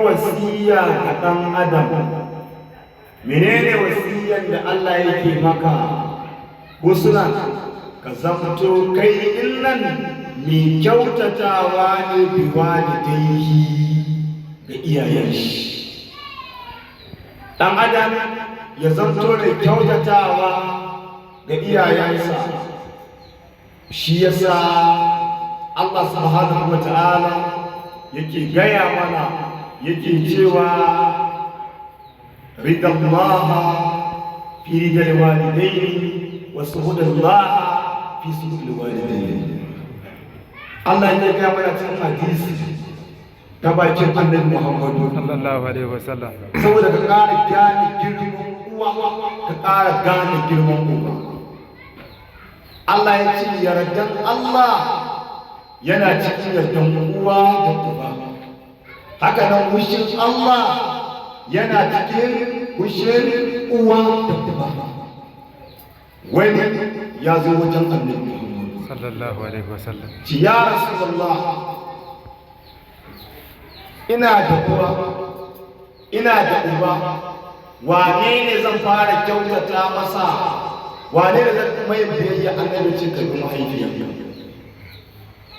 wasiya ga ɗan adam. Menene wasiyan da Allah yake maka? Husna, ka zamto kai dinnan mai kyautatawa ne bi walidaihi ga iyayen shi. Ɗan adam ya zamto da kyautatawa ga iyayensa. Shi yasa Allah subhanahu wa ta'ala yake gaya mana, yake cewa ridallaha fi ridal walidaini wa suhudallaha fi suhudil walidaini. Allah ya gaya mana cikin hadisi ta bakin Annabi Muhammadu sallallahu alaihi wasallam, saboda ka ƙara gane girman uwa, ka ƙara gane girman uba. Allah ya ce yardan Allah yana cikin yardan uwa da uba. Haka nan hushin Allah yana cikin hushin uwa da uba. Wani ya zo wajen Annabi Muhammad sallallahu alaihi wasallam, ci ya Rasulullah, ina da uwa, ina da uba, wane ne zan fara kyautata masa? Wane ne zan mai biyayya? Annabi ce ka bi mahaifiyarka.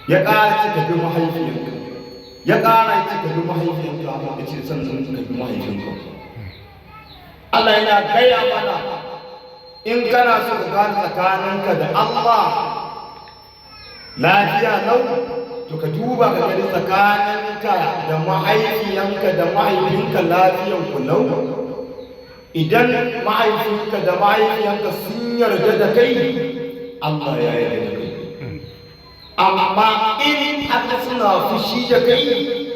Ya ƙara ce ka bi mahaifiyarka. Ya ƙara ce ka bi mahaifiyarka. Ya ce sannan ka bi mahaifinka. Allah yana gaya mana, in kana so ka gane tsakaninka da Allah lafiya lau, to ka duba ka gani tsakaninka da mahaifiyanka da mahaifinka lafiyan ku lau. Idan mahaifinka da mahaifiyanka sun yarda da kai, Allah ya yarda da kai. Amma in haka suna fushi da kai,